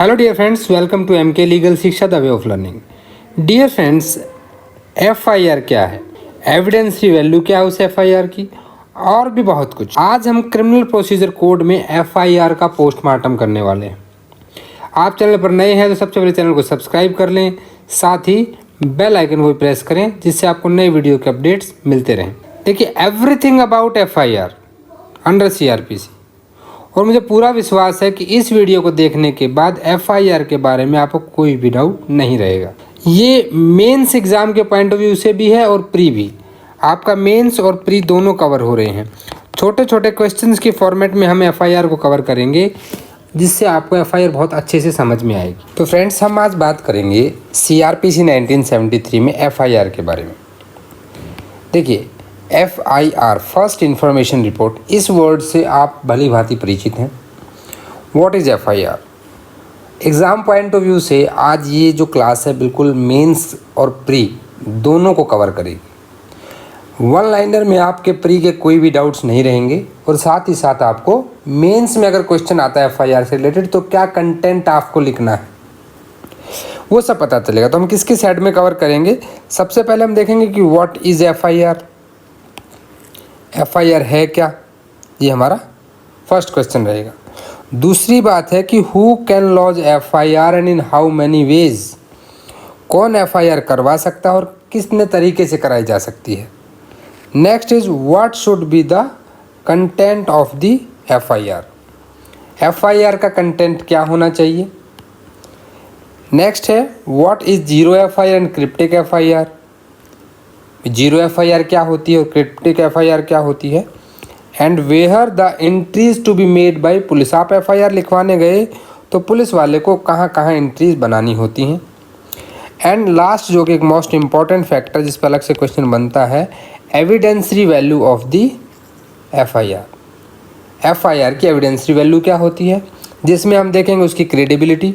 Hello dear friends, welcome to MK legal Shiksha the way of learning. Dear friends, FIR क्या है, evidence की value क्या है उस एफआईआर की, और भी बहुत कुछ। आज हम क्रिमिनल प्रोसीजर कोड में एफआईआर का पोस्टमार्टम करने वाले हैं। आप चैनल पर नए हैं तो सबसे पहले चैनल को सब्सक्राइब कर लें, साथ ही बेल आइकन को प्रेस करें जिससे आपको नए वीडियो के अपडेट्स मिलते रहें। देखिए, everything about FIR under CrPC, और मुझे पूरा विश्वास है कि इस वीडियो को देखने के बाद एफआईआर के बारे में आपको कोई भी डाउट नहीं रहेगा। ये मेंस एग्ज़ाम के पॉइंट ऑफ व्यू से भी है और प्री भी। आपका मेंस और प्री दोनों कवर हो रहे हैं। छोटे छोटे क्वेश्चंस के फॉर्मेट में हम एफआईआर को कवर करेंगे जिससे आपको एफआईआर बहुत अच्छे से समझ में आएगी। तो फ्रेंड्स, हम आज बात करेंगे सीआरपीसी 1973 में एफआईआर के बारे में। देखिए, FIR फर्स्ट इंफॉर्मेशन रिपोर्ट, इस वर्ड से आप भली भांति परिचित हैं। What is FIR? Exam point of view से आज ये जो क्लास है बिल्कुल मेंस और प्री दोनों को कवर करेगी। वन लाइनर में आपके प्री के कोई भी डाउट्स नहीं रहेंगे, और साथ ही साथ आपको मेंस में अगर क्वेश्चन आता है FIR से रिलेटेड तो क्या कंटेंट आपको लिखना है वो सब पता चलेगा। तो हम किसके साइड में कवर करेंगे? सबसे पहले हम देखेंगे कि व्हाट इज़ FIR, एफआईआर है क्या, ये हमारा फर्स्ट क्वेश्चन रहेगा। दूसरी बात है कि who can lodge FIR and in how many ways, कौन एफआईआर करवा सकता है और कितने तरीके से कराई जा सकती है। Next is what should be the content of the FIR, FIR का कंटेंट क्या होना चाहिए। नेक्स्ट है what is zero FIR and cryptic FIR, zero FIR क्या होती है और क्रिप्टिक एफआईआर क्या होती है। And where the entries to be made by police, आप एफआईआर लिखवाने गए तो पुलिस वाले को कहाँ कहाँ एंट्रीज बनानी होती हैं। एंड लास्ट, जो कि एक मोस्ट इम्पॉर्टेंट फैक्टर जिस पर अलग से क्वेश्चन बनता है, evidentiary value of the FIR, FIR की एविडेंसरी वैल्यू क्या होती है, जिसमें हम देखेंगे उसकी क्रेडिबिलिटी,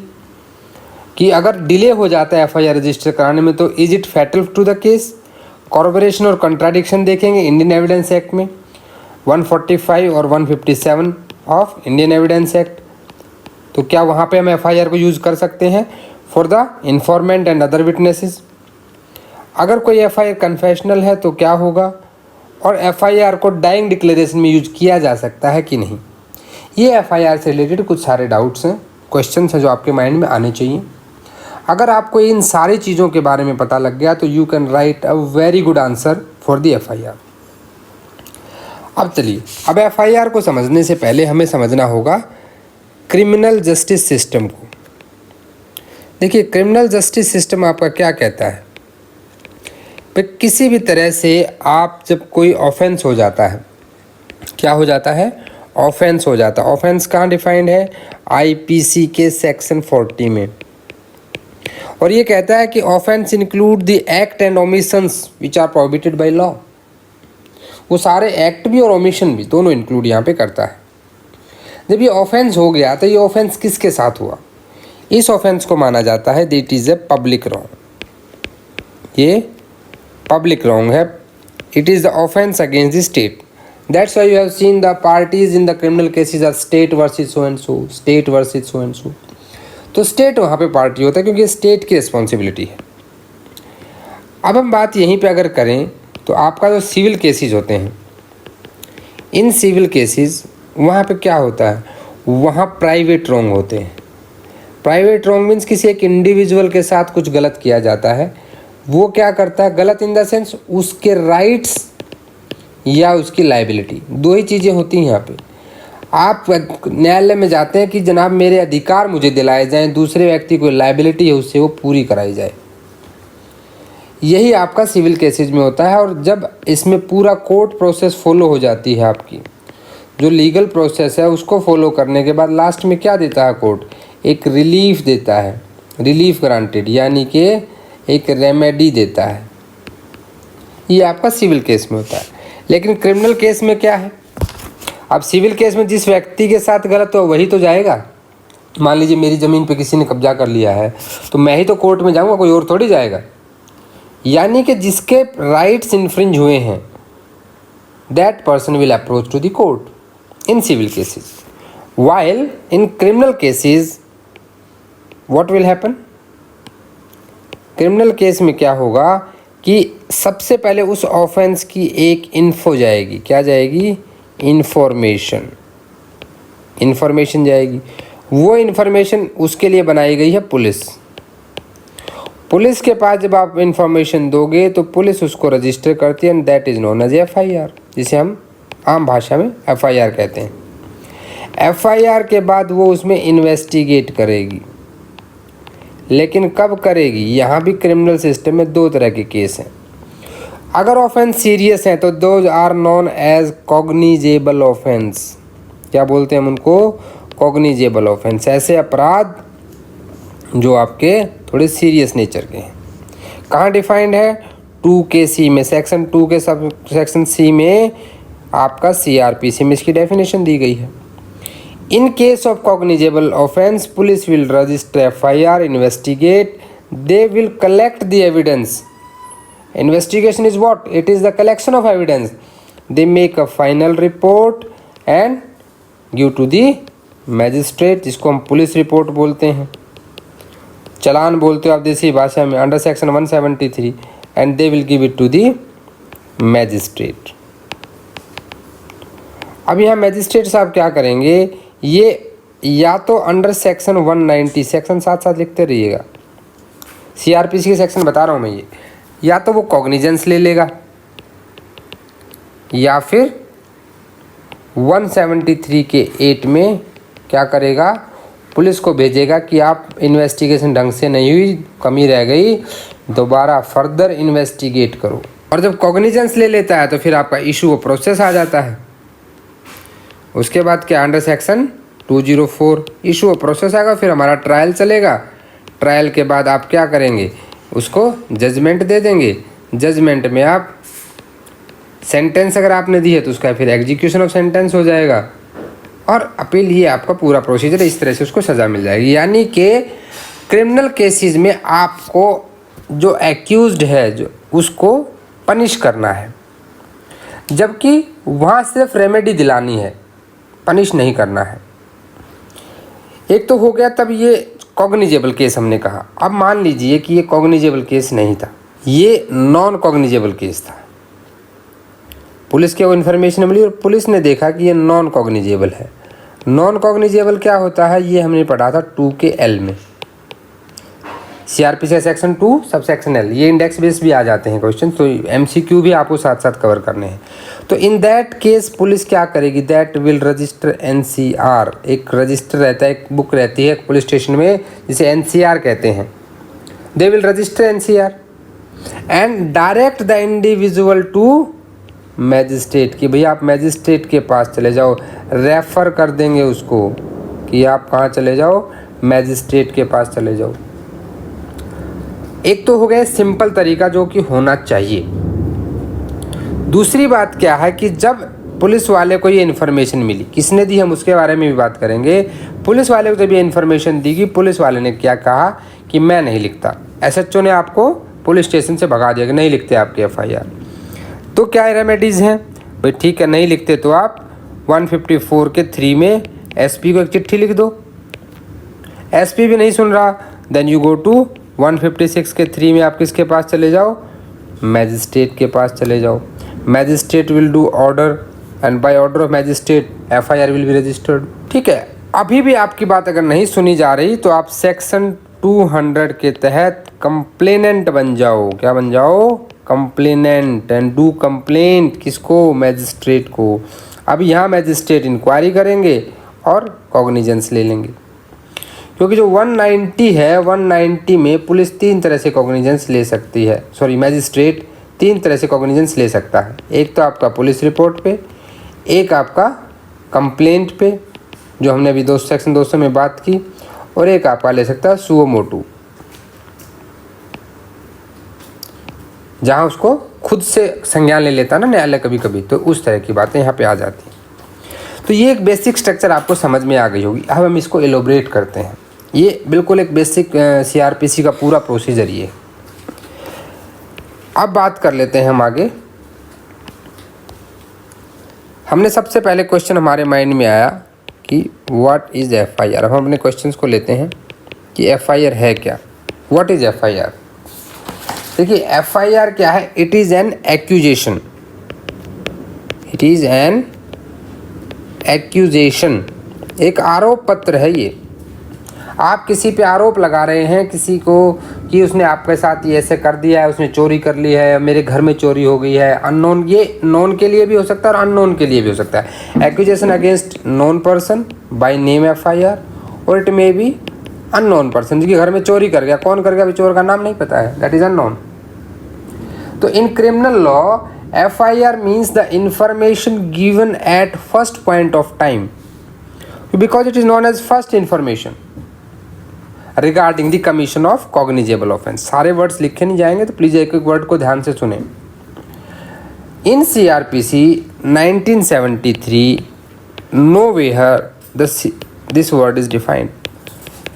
कि अगर डिले हो जाता है एफआईआर रजिस्टर कराने में तो is it fatal to the case. Corporation और कंट्राडिक्शन देखेंगे इंडियन एविडेंस एक्ट में 145 और 157 ऑफ इंडियन एविडेंस एक्ट। तो क्या वहाँ पे हम एफआईआर को यूज़ कर सकते हैं for the informant and other witnesses. अगर कोई एफआईआर कन्फेशनल है तो क्या होगा, और एफआईआर को डाइंग डिक्लेरेशन में यूज किया जा सकता है कि नहीं। ये एफआईआर से रिलेटेड कुछ सारे डाउट्स हैं, क्वेश्चन हैं जो आपके माइंड में आने चाहिए। अगर आपको इन सारी चीज़ों के बारे में पता लग गया तो you can write a very good answer for the FIR. अब चलिए, अब एफआईआर को समझने से पहले हमें समझना होगा क्रिमिनल जस्टिस सिस्टम को। देखिए, क्रिमिनल जस्टिस सिस्टम आपका क्या कहता है, भाई किसी भी तरह से आप जब कोई ऑफेंस हो जाता है, क्या हो जाता है, ऑफेंस हो जाता है। ऑफेंस कहाँ डिफाइंड है, आईपीसी के सेक्शन 40 में, और ये कहता है कि offence include the act and omissions which are prohibited by law. वो सारे एक्ट भी और ओमिशन भी दोनों इंक्लूड यहाँ पे करता है। जब ये ऑफेंस हो गया तो ये ऑफेंस किसके साथ हुआ, इस ऑफेंस को माना जाता है that is a public wrong. ये पब्लिक रॉन्ग है, it is the offence against the state. That's why you have seen the parties in the criminal cases are state versus so and so, state versus so and so. तो state वहाँ पे party होता है क्योंकि state की responsibility है। अब हम बात यहीं पे अगर करें तो आपका जो सिविल केसेस होते हैं, इन सिविल केसेस वहाँ पे क्या होता है, वहाँ प्राइवेट रॉन्ग होते हैं। प्राइवेट रॉन्ग मीन्स किसी एक इंडिविजुअल के साथ कुछ गलत किया जाता है। वो क्या करता है, गलत इन द सेंस उसके राइट्स या उसकी लाइबिलिटी, दो ही चीज़ें होती हैं यहाँ पे। आप न्यायालय में जाते हैं कि जनाब मेरे अधिकार मुझे दिलाए जाएं, दूसरे व्यक्ति को लायबिलिटी है उससे वो पूरी कराई जाए। यही आपका सिविल केसेस में होता है। और जब इसमें पूरा कोर्ट प्रोसेस फॉलो हो जाती है, आपकी जो लीगल प्रोसेस है उसको फॉलो करने के बाद लास्ट में क्या देता है कोर्ट, एक रिलीफ देता है, रिलीफ ग्रांटेड, यानी कि एक रेमेडी देता है। ये आपका सिविल केस में होता है। लेकिन क्रिमिनल केस में क्या है, अब सिविल केस में जिस व्यक्ति के साथ गलत हो वही तो जाएगा। मान लीजिए मेरी ज़मीन पे किसी ने कब्जा कर लिया है तो मैं ही तो कोर्ट में जाऊंगा, कोई और थोड़ी जाएगा। यानी कि जिसके राइट्स इन्फ्रिंज हुए हैं that person will approach to the court in civil cases, while in criminal cases what will happen, criminal case में क्या होगा कि सबसे पहले उस ऑफेंस की एक इन्फो जाएगी, क्या जाएगी, इन्फॉर्मेशन जाएगी। वो इन्फॉर्मेशन उसके लिए बनाई गई है पुलिस के पास जब आप इन्फॉर्मेशन दोगे तो पुलिस उसको रजिस्टर करती है and that is known as FIR, जिसे हम आम भाषा में FIR कहते हैं। FIR के बाद वो उसमें इन्वेस्टिगेट करेगी, लेकिन कब करेगी, यहाँ भी क्रिमिनल सिस्टम में दो तरह के केस हैं। अगर ऑफेंस सीरियस हैं तो those are known as cognizable offence, क्या बोलते हैं हम उनको, कॉग्निजेबल ऑफेंस, ऐसे अपराध जो आपके थोड़े सीरियस नेचर के हैं। कहाँ डिफाइंड है, 2KC में, सेक्शन 2 के सब सेक्शन C में आपका CRPC में इसकी डेफिनेशन दी गई है। In case of cognizable offence police will register FIR, investigate, they will collect the evidence. Investigation is what, it is the collection of evidence, they make a final report and give to the magistrate, जिसको हम police report बोलते हैं, चालान बोलते हो आप देसी भाषा में, under section 173, and they will give it to the magistrate. अब यहाँ मैजिस्ट्रेट साहब क्या करेंगे, ये या तो अंडर सेक्शन 190, सेक्शन साथ साथ लिखते रहिएगा, CRPC के सेक्शन बता रहा हूँ मैं, ये या तो वो कॉग्निजेंस ले लेगा या फिर 173 के 8 में क्या करेगा, पुलिस को भेजेगा कि आप इन्वेस्टिगेशन ढंग से नहीं हुई, कमी रह गई, दोबारा फर्दर इन्वेस्टिगेट करो। और जब कॉग्निजेंस ले लेता है तो फिर आपका इशू व प्रोसेस आ जाता है। उसके बाद क्या, अंडर सेक्शन 204 इशू व प्रोसेस आएगा, फिर हमारा ट्रायल चलेगा। ट्रायल के बाद आप क्या करेंगे, उसको जजमेंट दे देंगे। जजमेंट में आप सेंटेंस अगर आपने दी है तो उसका फिर एग्जीक्यूशन ऑफ सेंटेंस हो जाएगा, और अपील, ये आपका पूरा प्रोसीजर, इस तरह से उसको सज़ा मिल जाएगी। यानी कि क्रिमिनल केसेस में आपको जो एक्यूज्ड है जो उसको पनिश करना है, जबकि वहाँ सिर्फ रेमेडी दिलानी है, पनिश नहीं करना है। एक तो हो गया, तब ये कॉग्निजेबल केस हमने कहा। अब मान लीजिए कि ये कॉग्निजेबल केस नहीं था, ये नॉन कॉग्निजेबल केस था। पुलिस को इन्फॉर्मेशन मिली और पुलिस ने देखा कि ये नॉन कॉग्निजेबल है। नॉन कॉग्निजेबल क्या होता है, ये हमने पढ़ा था 2KL में, CRPC section 2 sub section L, ये इंडेक्स बेस भी आ जाते हैं क्वेश्चन, तो MCQ भी आपको साथ साथ कवर करने हैं। तो इन दैट केस पुलिस क्या करेगी, दैट विल रजिस्टर NCR, एक रजिस्टर रहता है, एक बुक रहती है पुलिस स्टेशन में जिसे NCR कहते हैं। They will register NCR and direct the individual to magistrate, कि भैया आप मैजिस्ट्रेट के पास चले जाओ, रेफ़र कर देंगे उसको कि आप कहाँ चले जाओ, मैजिस्ट्रेट के पास चले जाओ। एक तो हो गया सिंपल तरीका जो कि होना चाहिए। दूसरी बात क्या है कि जब पुलिस वाले को ये इन्फॉर्मेशन मिली, किसने दी, हम उसके बारे में भी बात करेंगे। पुलिस वाले को जब ये इन्फॉर्मेशन दी गई, पुलिस वाले ने क्या कहा कि मैं नहीं लिखता, SHO ने आपको पुलिस स्टेशन से भगा दिया कि नहीं लिखते आपके FIR। तो क्या रेमेडीज़ हैं भाई, ठीक है नहीं लिखते तो आप 154 के 3 में SP को एक चिट्ठी लिख दो। SP भी नहीं सुन रहा, देन यू गो टू 156 के 3 में आप किसके पास चले जाओ, मैजिस्ट्रेट के पास चले जाओ। Magistrate will do order and by order of magistrate FIR will be registered. ठीक है, अभी भी आपकी बात अगर नहीं सुनी जा रही तो आप सेक्शन 200 के तहत कंप्लेनेंट बन जाओ। क्या बन जाओ, कंप्लेनेंट, एंड डू कंप्लेंट किसको, मैजिस्ट्रेट को। अब यहाँ मैजिस्ट्रेट इंक्वायरी करेंगे और कॉग्निजेंस ले लेंगे, क्योंकि जो 190 है 190 में पुलिस 3 तरह से कॉग्निजेंस ले सकती है, सॉरी मैजिस्ट्रेट 3 तरह से कॉग्निजेंस ले सकता है। एक तो आपका पुलिस रिपोर्ट पे, एक आपका कंप्लेंट पे जो हमने अभी सेक्शन 200 में बात की, और एक आपका ले सकता है सुओ मोटू, जहाँ उसको खुद से संज्ञान ले लेता ना न्यायालय कभी कभी, तो उस तरह की बातें यहाँ पे आ जाती हैं। तो ये एक बेसिक स्ट्रक्चर आपको समझ में आ गई होगी। अब हम इसको एलोबरेट करते हैं। ये बिल्कुल एक बेसिक CRPC का पूरा प्रोसीजर ये। अब बात कर लेते हैं हम आगे। हमने सबसे पहले क्वेश्चन हमारे माइंड में आया कि व्हाट इज़ FIR। अब हम अपने क्वेश्चंस को लेते हैं। कि FIR है क्या, व्हाट इज FIR। देखिए FIR क्या है, it is an accusation, it is an accusation, एक आरोप पत्र है ये। आप किसी पे आरोप लगा रहे हैं किसी को कि उसने आपके साथ ये ऐसे कर दिया है, उसने चोरी कर ली है, मेरे घर में चोरी हो गई है। अननोन, ये नोन के लिए भी हो सकता है और अननोन के लिए भी हो सकता है। Accusation against known person by name FIR, और it may be unknown person, जिसके घर में चोरी कर गया। कौन कर गया, अभी चोर का नाम नहीं पता है, दैट इज अननोन। तो in criminal law FIR means the information given at first point of time, because it is known as first information regarding the commission of cognizable offence. सारे वर्ड्स लिखे नहीं जाएंगे, तो प्लीज एक एक word को ध्यान से सुने। इन CRPC 1973 nowhere this word is defined.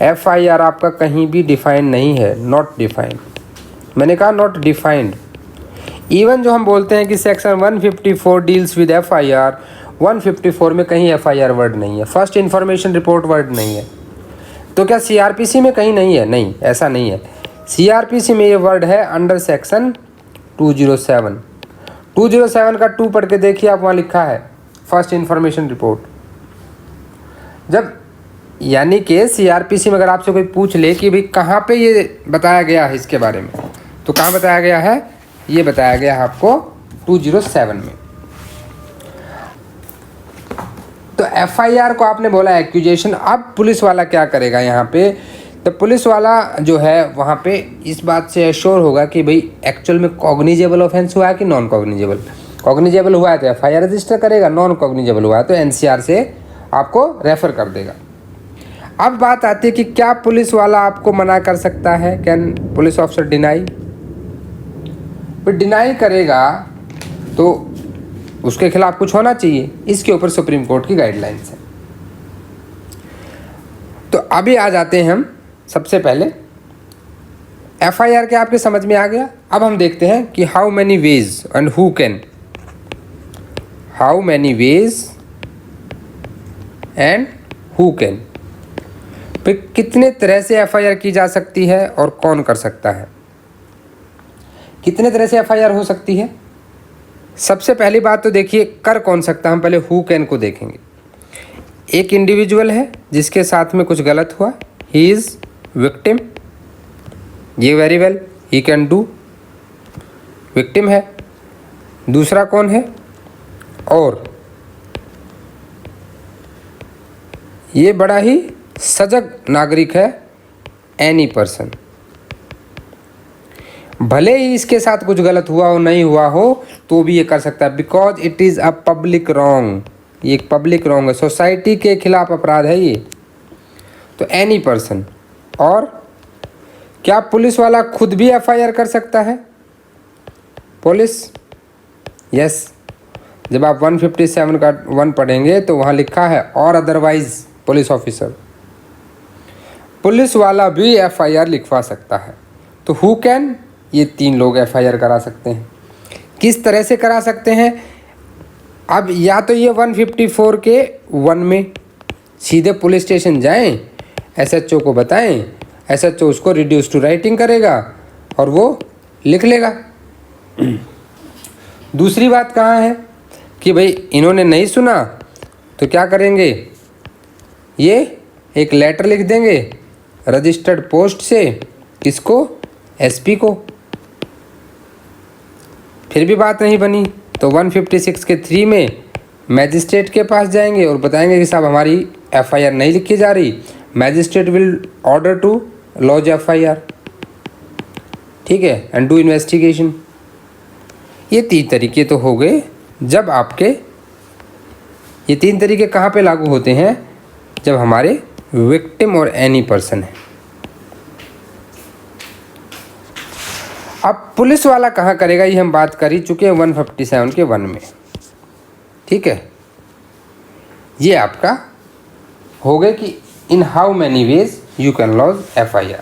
FIR आपका कहीं भी डिफाइंड नहीं है, नॉट डिफाइंड। मैंने कहा नॉट डिफाइंड। इवन जो हम बोलते हैं कि सेक्शन 154 डील्स विद FIR, 154 में कहीं FIR वर्ड नहीं है, फर्स्ट इंफॉर्मेशन रिपोर्ट वर्ड नहीं है। तो क्या CRPC में कहीं नहीं है? नहीं, ऐसा नहीं है। CRPC में ये वर्ड है अंडर सेक्शन 207। 207 का 2 पढ़ के देखिए, आप वहाँ लिखा है फर्स्ट इंफॉर्मेशन रिपोर्ट। जब यानी कि CRPC में अगर आपसे कोई पूछ ले कि भाई कहाँ पे ये बताया गया है इसके बारे में, तो कहाँ बताया गया है? ये बताया गया है आपको 207 में। तो FIR को आपने बोला एक्यूजेशन। अब पुलिस वाला क्या करेगा यहाँ पे? तो पुलिस वाला जो है वहाँ पे इस बात से एश्योर होगा कि भाई एक्चुअल में कॉग्निजेबल ऑफेंस हुआ है कि नॉन कॉग्निजेबल। कॉग्निजेबल हुआ है तो FIR रजिस्टर करेगा, नॉन कॉग्निजेबल हुआ है तो NCR से आपको रेफर कर देगा। अब बात आती है कि क्या पुलिस वाला आपको मना कर सकता है? Can police officer deny? फिर डिनाई करेगा तो उसके खिलाफ कुछ होना चाहिए। इसके ऊपर सुप्रीम कोर्ट की गाइडलाइंस है। तो अभी आ जाते हैं हम सबसे पहले FIR के आपके समझ में आ गया। अब हम देखते हैं कि how many veg and who can, how many veg and who can, फिर कितने तरह से FIR की जा सकती है और कौन कर सकता है। कितने तरह से FIR हो सकती है? सबसे पहली बात तो देखिए कर कौन सकता है। हम पहले हु कैन को देखेंगे। एक इंडिविजुअल है जिसके साथ में कुछ गलत हुआ, ही इज़ विक्टिम, ये very well he can do, victim है। दूसरा कौन है? और ये बड़ा ही सजग नागरिक है, एनी पर्सन। भले ही इसके साथ कुछ गलत हुआ हो, नहीं हुआ हो, तो भी ये कर सकता है, because it is a public wrong. ये एक पब्लिक रॉन्ग है, सोसाइटी के खिलाफ अपराध है ये। तो एनी पर्सन। और क्या पुलिस वाला खुद भी FIR कर सकता है? Police, yes. जब आप 157 का 1 पढ़ेंगे तो वहाँ लिखा है और अदरवाइज पुलिस ऑफिसर, पुलिस वाला भी FIR लिखवा सकता है। तो हु कैन, ये 3 लोग FIR करा सकते हैं। किस तरह से करा सकते हैं? अब या तो ये 154 के 1 में सीधे पुलिस स्टेशन जाएं, SHO को बताएं, SHO उसको रिड्यूस टू राइटिंग करेगा और वो लिख लेगा। दूसरी बात कहाँ है कि भाई इन्होंने नहीं सुना तो क्या करेंगे? ये एक लेटर लिख देंगे रजिस्टर्ड पोस्ट से, किसको? SP को। फिर भी बात नहीं बनी तो 156 के 3 में मैजिस्ट्रेट के पास जाएंगे और बताएंगे कि साहब हमारी FIR नहीं लिखी जा रही, magistrate will order to lodge FIR, ठीक है, एंड डू इन्वेस्टिगेशन। ये 3 तरीके तो हो गए। जब आपके ये 3 तरीके कहाँ पे लागू होते हैं? जब हमारे विक्टिम और एनी पर्सन है। अब पुलिस वाला कहाँ करेगा, ये हम बात कर ही चुके हैं 157 के 1 में, ठीक है। ये आपका हो गए कि in how many ways you can lodge FIR।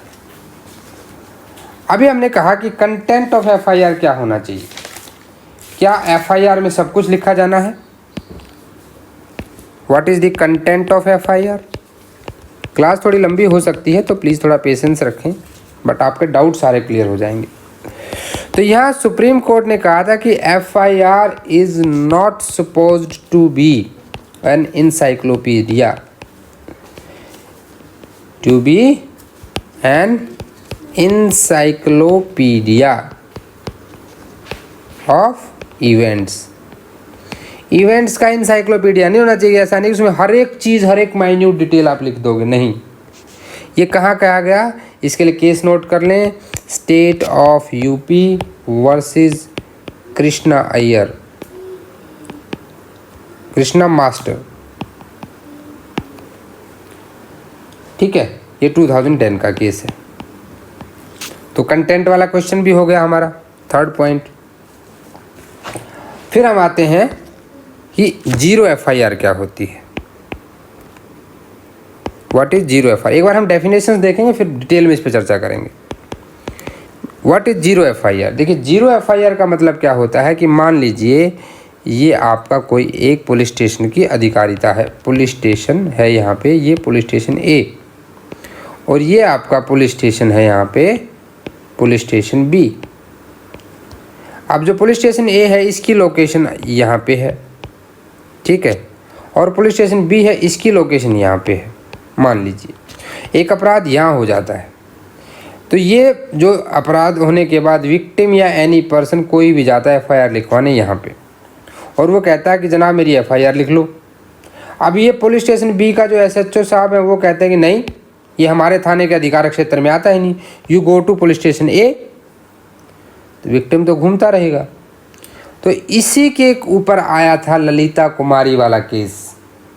अभी हमने कहा कि कंटेंट ऑफ FIR क्या होना चाहिए। क्या FIR में सब कुछ लिखा जाना है? What is the content of FIR? Class थोड़ी लंबी हो सकती है तो प्लीज़ थोड़ा पेशेंस रखें, बट आपके डाउट सारे क्लियर हो जाएंगे। तो यहाँ सुप्रीम कोर्ट ने कहा था कि FIR is not supposed to be an encyclopedia, to be an encyclopedia of events का इंसाइक्लोपीडिया नहीं होना चाहिए। ऐसा नहीं उसमें हर एक चीज़, हर एक माइन्यूट डिटेल आप लिख दोगे, नहीं। ये कहाँ कहा गया, इसके लिए केस नोट कर लें, state of UP versus Krishna Iyer, Krishna master, ठीक है। ये 2010 का केस है। तो कंटेंट वाला क्वेश्चन भी हो गया हमारा, थर्ड पॉइंट। फिर हम आते हैं कि जीरो FIR क्या होती है, व्हाट इज जीरो FIR। एक बार हम डेफिनेशंस देखेंगे, फिर डिटेल में इस पर चर्चा करेंगे। What is zero FIR। देखिए जीरो FIR का मतलब क्या होता है कि मान लीजिए ये आपका कोई एक पुलिस स्टेशन की अधिकारिता है, पुलिस स्टेशन है यहाँ पे, ये पुलिस स्टेशन A, और ये आपका पुलिस स्टेशन है यहाँ पे पुलिस स्टेशन B। अब जो पुलिस स्टेशन A है इसकी लोकेशन यहाँ पे है, ठीक है, और पुलिस स्टेशन B है इसकी लोकेशन यहाँ पे है। मान लीजिए एक अपराध यहाँ हो जाता है, तो ये जो अपराध होने के बाद विक्टिम या एनी पर्सन कोई भी जाता है FIR लिखवाने यहाँ पे, और वो कहता है कि जनाब मेरी FIR लिख लो। अब ये पुलिस स्टेशन B का जो SHO साहब है वो कहते हैं कि नहीं, ये हमारे थाने के अधिकार क्षेत्र में आता ही नहीं, you go to police station A। तो विक्टिम तो घूमता रहेगा। तो इसी के ऊपर आया था ललिता कुमारी वाला केस,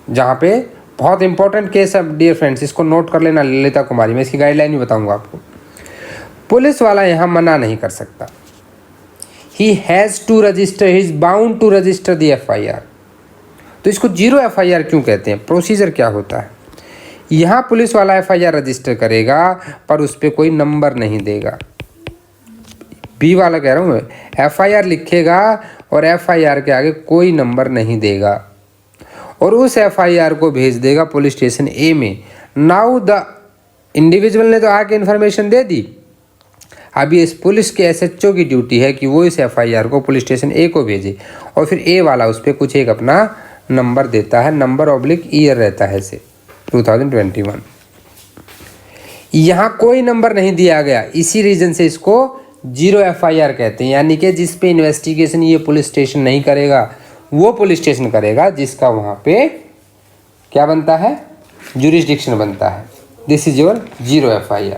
जहाँ पे बहुत इंपॉर्टेंट केस है डियर फ्रेंड्स, इसको नोट कर लेना। ललिता कुमारी में इसकी गाइडलाइन भी बताऊंगा आपको। पुलिस वाला यहाँ मना नहीं कर सकता, he has to register, he is bound to register the FIR। तो इसको जीरो FIR क्यों कहते हैं, प्रोसीजर क्या होता है। यहाँ पुलिस वाला FIR रजिस्टर करेगा पर उस पर कोई नंबर नहीं देगा। B वाला कह रहा हूँ मैं, FIR लिखेगा और FIR के आगे कोई नंबर नहीं देगा, और उस FIR को भेज देगा पुलिस स्टेशन A में। नाउ द इंडिविजुअल ने तो आके इन्फॉर्मेशन दे दी, अभी इस पुलिस के SHO की ड्यूटी है कि वो इस FIR को पुलिस स्टेशन A को भेजे, और फिर A वाला उस पर कुछ एक अपना नंबर देता है, नंबर/ईयर रहता है इसे 2021। यहाँ कोई नंबर नहीं दिया गया, इसी रीजन से इसको जीरो FIR कहते हैं। यानी कि जिस पे इन्वेस्टिगेशन ये पुलिस स्टेशन नहीं करेगा, वो पुलिस स्टेशन करेगा जिसका वहाँ पे क्या बनता है, जुरिस्डिक्शन बनता है। This is your zero FIR।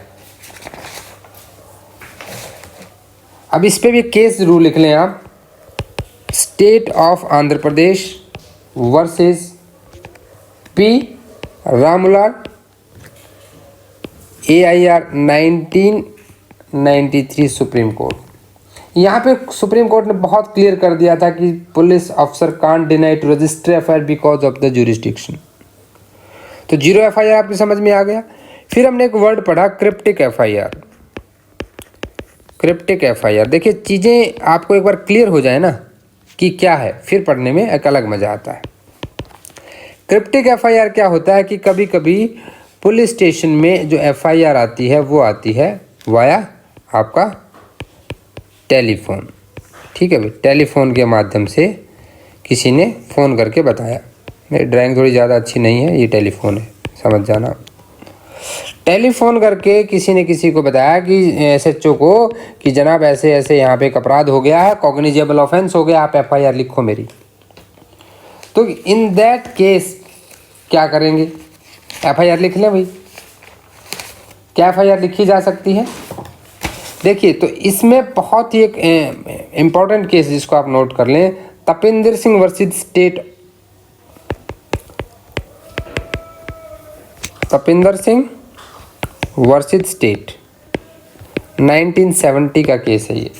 अब इस पे भी केस जरूर लिख लें आप, state of Andhra Pradesh versus P Ramlal AIR 1993 supreme court. यहाँ पे सुप्रीम कोर्ट ने बहुत क्लियर कर दिया था कि police officer can't deny to register FIR because of the jurisdiction. तो जीरो FIR आपकी समझ में आ गया। फिर हमने एक वर्ड पढ़ा क्रिप्टिक FIR। क्रिप्टिक FIR, देखिए चीज़ें आपको एक बार क्लियर हो जाए ना कि क्या है, फिर पढ़ने में एक अलग मज़ा आता है। क्रिप्टिक FIR क्या होता है कि कभी कभी पुलिस स्टेशन में जो FIR आती है वो आती है वाया आपका टेलीफोन, ठीक है भाई। टेलीफोन के माध्यम से किसी ने फ़ोन करके बताया, मेरी ड्राइंग थोड़ी ज़्यादा अच्छी नहीं है, ये टेलीफोन है, समझ जाना। टेलीफोन करके किसी ने किसी को बताया कि SHO को कि जनाब ऐसे ऐसे यहाँ पे एक अपराध हो गया है, कॉग्निजेबल ऑफेंस हो गया, आप FIR लिखो मेरी। तो इन दैट केस क्या करेंगे, FIR लिख लें भाई। क्या FIR लिखी जा सकती है, देखिए। तो इसमें बहुत ही एक इम्पॉर्टेंट केस जिसको आप नोट कर लें, Tapinder Singh versus state, Tapinder Singh versus state 1970 का केस है ये।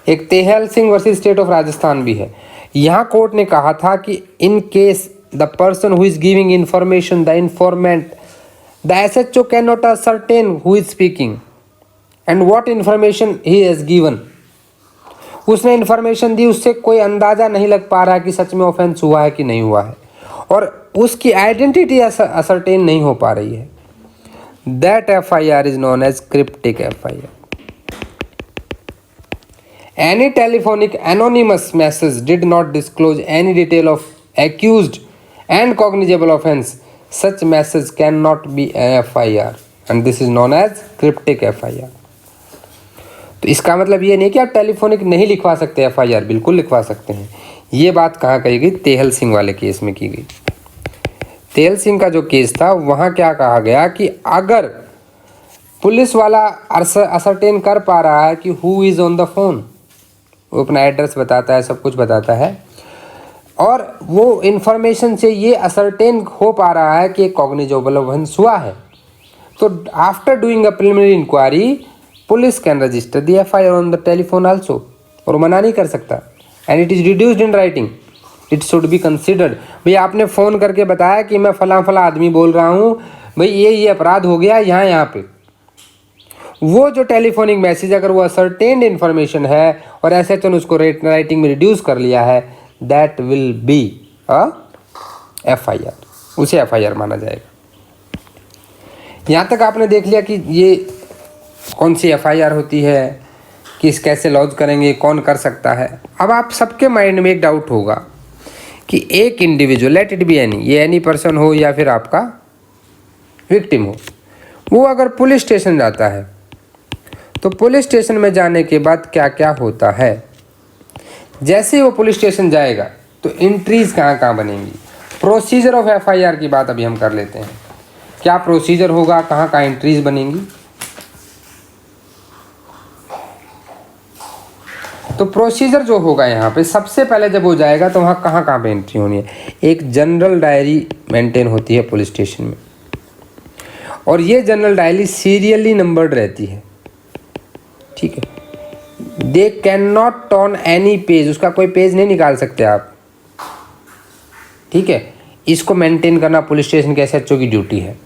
एक Tehal Singh versus state of Rajasthan भी है। यहाँ कोर्ट ने कहा था कि in case the person who is giving information, the informant, the SHO can not ascertain who is speaking and what information he has given. उसने इंफॉर्मेशन दी, उससे कोई अंदाज़ा नहीं लग पा रहा है कि सच में ऑफेंस हुआ है कि नहीं हुआ है, और उसकी आइडेंटिटी असरटेन नहीं हो पा रही है, that FIR is known as cryptic FIR. Any telephonic anonymous message did not disclose any detail of accused and cognizable offense. Such message cannot be an FIR and this is known as cryptic FIR. तो इसका मतलब ये नहीं कि आप telephonic नहीं लिखवा सकते FIR, बिल्कुल लिखवा सकते हैं. ये बात कहाँ कही गई? तेहल सिंह वाले केस में की गई. तेहल सिंह का जो केस था वहाँ क्या कहा गया कि अगर पुलिस वाला असरटेन कर पा रहा है कि who is on the phone, वो अपना एड्रेस बताता है, सब कुछ बताता है, और वो इन्फॉर्मेशन से ये असरटेन हो पा रहा है कि कॉग्निजेबल ऑफेंस हुआ है, तो after doing a preliminary inquiry police can register the FIR on the telephone also. और मना नहीं कर सकता. And it is reduced in writing. It should be considered. भाई आपने फ़ोन करके बताया कि मैं फला फला आदमी बोल रहा हूँ, भाई ये अपराध हो गया यहाँ पे. वो जो टेलीफोनिक मैसेज अगर वो सर्टेन्ड इन्फॉर्मेशन है और SHO ने उसको राइटिंग में रिड्यूस कर लिया है, that will be a FIR. उसे FIR माना जाएगा. यहाँ तक आपने देख लिया कि ये कौन सी FIR होती है, किस कैसे लॉन्च करेंगे, कौन कर सकता है. अब आप सबके माइंड में एक डाउट होगा कि एक individual, let it be any, ये एनी पर्सन हो या फिर आपका विक्टिम हो, वो अगर पुलिस स्टेशन जाता है तो पुलिस स्टेशन में जाने के बाद क्या क्या होता है. जैसे ही वो पुलिस स्टेशन जाएगा तो एंट्रीज कहाँ कहाँ बनेंगी. प्रोसीजर ऑफ FIR की बात अभी हम कर लेते हैं. क्या प्रोसीजर होगा, कहाँ कहाँ एंट्रीज बनेंगी. तो प्रोसीजर जो होगा यहाँ पे, सबसे पहले जब वो जाएगा तो वहाँ कहाँ कहाँ पे एंट्री होनी है. एक जनरल डायरी मेंटेन होती है पुलिस स्टेशन में, और ये जनरल डायरी सीरियली नंबर्ड रहती है. ठीक है. They can not turn any page, उसका कोई पेज नहीं निकाल सकते आप. ठीक है. इसको मेंटेन करना पुलिस स्टेशन के SHO की ड्यूटी है.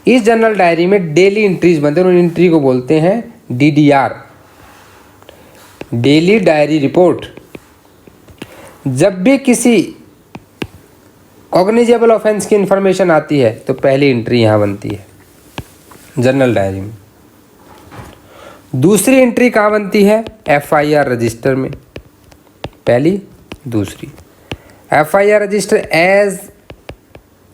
इस जनरल डायरी में डेली एंट्रीज बनते हैं, उन एंट्री को बोलते हैं DDR, डेली डायरी रिपोर्ट. जब भी किसी कॉग्निजेबल ऑफेंस की इंफॉर्मेशन आती है तो पहली एंट्री यहाँ बनती है जनरल डायरी में. दूसरी एंट्री कहाँ बनती है? FIR रजिस्टर में. पहली. दूसरी FIR register as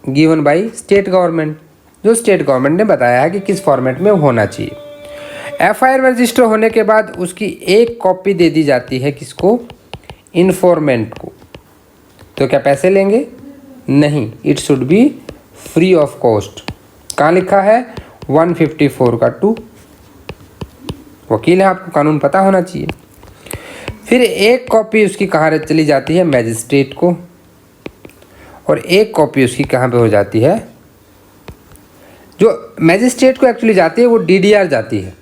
given by state government, जो स्टेट गवर्नमेंट ने बताया है कि किस फॉर्मेट में होना चाहिए. FIR रजिस्टर होने के बाद उसकी एक कॉपी दे दी जाती है किसको? इन्फॉर्मेंट को. तो क्या पैसे लेंगे? नहीं. It should B free of cost. कहाँ लिखा है? 154 का 2. वकील है, आपको कानून पता होना चाहिए. फिर एक कॉपी उसकी कहाँ चली जाती है? मैजिस्ट्रेट को. और एक कॉपी उसकी कहाँ पे हो जाती है? जो मैजिस्ट्रेट को एक्चुअली जाती है वो DDR जाती है,